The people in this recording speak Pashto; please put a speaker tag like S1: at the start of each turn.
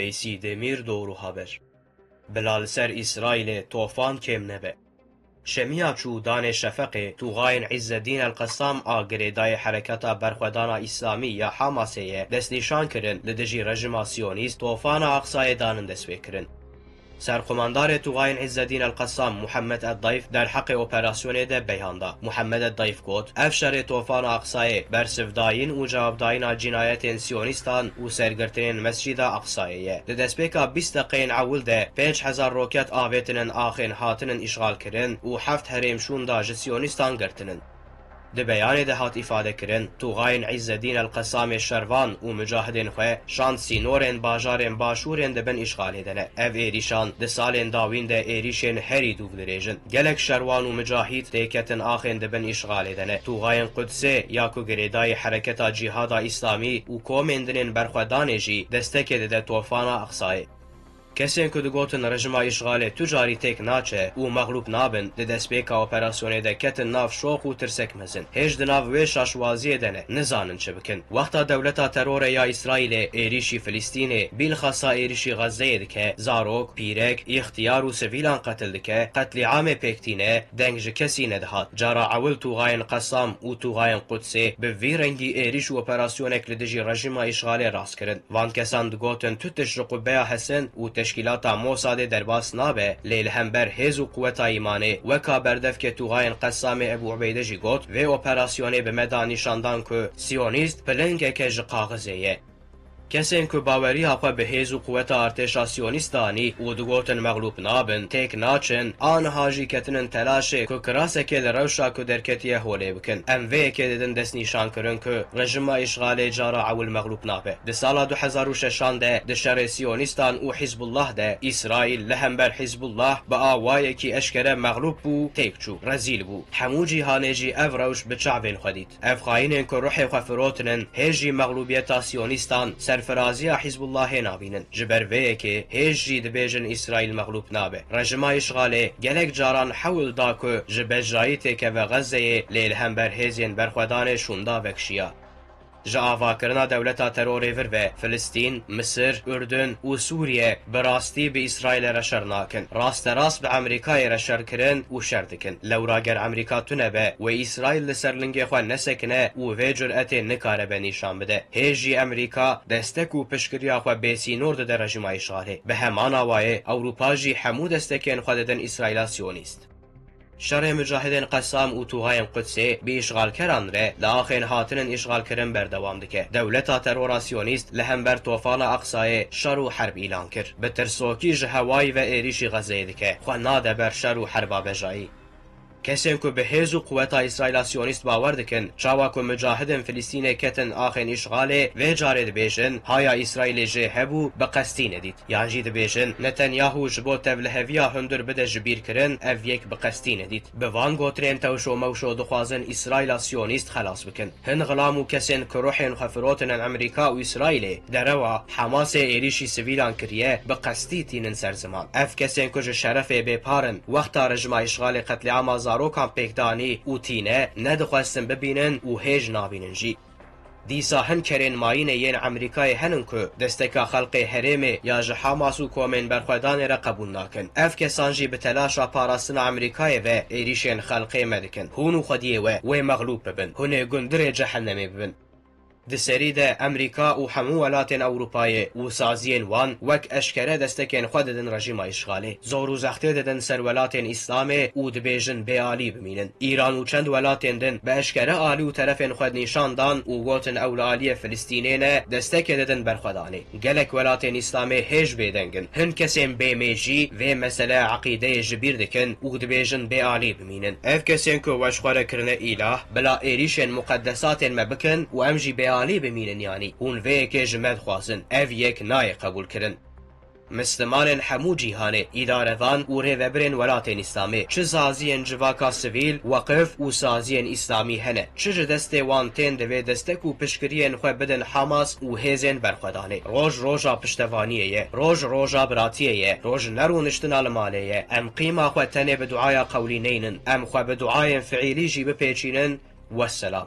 S1: ویسی دمیر دورو هابر بلال سر إسرائيل طوفان كم نبه شميا چو دان شفق توغاين عز الدين القسام آگره دای حرکتا برخودانا اسلامی یا حماسیه دست نشان کرن لدجی رژیم سیونیست طوفان اقصای دانن دسوی کرن. سرقماندار توغاين عز الدين القسام محمد الضيف در حق اپراسیون ده بیاندا. محمد الضيف گوت افشار طوفان اقصای برسفداین و جوابداین جنایت سیونیستان و سرگرتنین مسجد اقصایه. دست بیکا 20 دقیقین عول ده 5000 روکت آویتنن آخین هاتنن اشغال کرن و 7 هریم شون دا سیونیستان گرتنن. ده بیان ده هات افاده کرن توغاين عز الدين القسام شروان و مجاهدین خواه شان سینورین باجارین باشورین ده بن اشغال دنه. اف ایریشان ده سالین داوین ده ایریشین هری دوف دریجن. گلک شروان و مجاهد تیکتن آخین ده بن اشغال دنه. توغاين قدسه یاکو گریدای حرکتا جهاد اسلامی و کومندنین برخودانه جی دستک ده طوفان اقصای. کسین که دگوتن رژیم اشغال تجاری تک ناچه و مغلوب نابن ده دست بیکا اپراسیونه ده کتن ناف شوق و ترسک مزن هیچ دناف ویش آشوازیه دنه نزانن چه بکن. وقتا دولتا ترور یا اسرائیل ایریشی فلسطینه بیل خاصا ایریشی غزه دکه زاروک پیرک اختیار و سویلان قتل دکه قتل عام پیکتینه دنگج کسی ندهات جارا عول توغاين قسام و توغاين قدسه به وی رنگی ایریش و اپراسیونک لدجی رژیم اشغال راست کرن. وان کسان دگوتن تو تشرق بیا حسن و تشکیلات موساد درباس نابه لیل همبر هز و قوت ایمانه وکا بردف که توغاين قسام ابو عبیده جی گوت و اپراسیونه به مدان نشاندان که سیونیست پلنگه که جقاغزه کسین که باوری ها به هیز و قوت ارتشا سیونیستانی و دگوتن مغلوب نابن تک ناچن آنها جی کتنن تلاشه که کراسه که لروشا که درکتیه هوله بکن ام وی که ددن دست نیشان کرن که رژیم اشغال جارا عول مغلوب نابه. ده سال 2006 ده شر سیونیستان و حزب الله ده اسرائیل لهم بر حزب الله با آوائه که اشکره مغلوب بو تک چو رزیل بو همو جیهانه جی اف روش بچعبین خدید اف خاینن که روح خفروتنن هجی مغلوبیت سیونیستان فرازی حزب الله نابینن جبر وی که هیچ جی دبیجن اسرائیل مغلوب نابه. رژیم اشغال گلک جاران حول دا که جبجایت که و غزه لیل هم بر هیزین برخودان شوندا وکشیا. جاوا کرنا دولتا ترور ور و فلسطین، مصر، اردن و سوریه براستی به اسرائیل رشر ناکن. راست به امریکای رشر کرن و شردکن. لوراگر امریکا تونه به و اسرائیل لسرلنگ خو نسکنه و وی جرأت نکاره به نشان بده. هیجی امریکا دستک و پشکریا خو بیسینور ده رژیم اشغاله. به همان آوای اروپا جی همو دستکن خو ددن اسرائیل سیونیست. شر مجاهدین قسام و توغاين قدسه به اشغال کران ره لاخین هاتنن اشغال کرن بردوام دکه. دولتا تروراسیونیست لهم بر طوفان اقصای شر و حرب اعلان کر. به ترسوکی جهوای و ایریشی غزه دکه. خو ناده بر شر و حربا بجایی. کسین که به هیز و قوت اسرائیل سیونیست باور دکن چاوا که مجاهدین فلسطین کتن آخین اشغال و جارد بیشن هایا اسرائیل جه هبو بقصتی ندید یعنی جید بیشن نتانیاهو جبو تولهویا هندر بده جبیر کرن اف یک بقصتی ندید به وان گوترین توشو موشو دخوازن اسرائیل سیونیست خلاص بکن هن غلامو کسین که روحین خفروتن امریکا و اسرائیل دروا حماس ایریشی سویلان کریه بقصتی تینن سرزمان اف کسین که شرف بپارن وقتا رژیم اشغال قتل عام زاروکان پیکدانی و تینه ندخواستن ببینن و هیج نابینن جی. دیسا هن کرین ماین ین امریکای هنن که دستکا خلق حریم یا حماس و کومن برخودان را قبول ناکن. اف کسان جی به تلاشا پاراستن امریکای و ایریشین خلقی مدکن. هونو خدیه و مغلوب ببن. هونه گندر جهنمی ببن. دسری ده امریکا و همو ولاتین اروپای و سازین وان وک اشکره دستکین خود دن رژیم اشغاله زور و زخته دن سر ولاتین اسلامه و دبیجن بیالی بمینن. ایران و چند ولاتین دن به اشکره آلی و طرفین خود نشان دان و گوتن اولالی فلسطینین دستک دن برخودانه. گلک ولاتین اسلامه هیج بیدنگن. هن کسیم بیمیجی و مسئله عقیده جبیر دکن و دبیجن بیالی بمینن. اف کسیم که وشخوره کرنه ایله بلا ایریشن مقدساتین مبکن و امجی بیالی بمینن یعنی اون وی که جمد خوازن اف یک نای قبول کرن. مسلمان همو جیهانه اداره وان و ریوبرین ولاتین اسلامی چه سازین جواکا سویل وقف و سازین اسلامی هنه چه دست وان تین دوی دستک و پشکرین خو بدن حماس و هیزن برخودانه روژا پشتوانیه روژا براتیه روژ نرونشتن آلمانیه ام قیمه خو تنه بدعای قولی نینن ام خو بدعای فعیلی جی بپیچینن والسلام.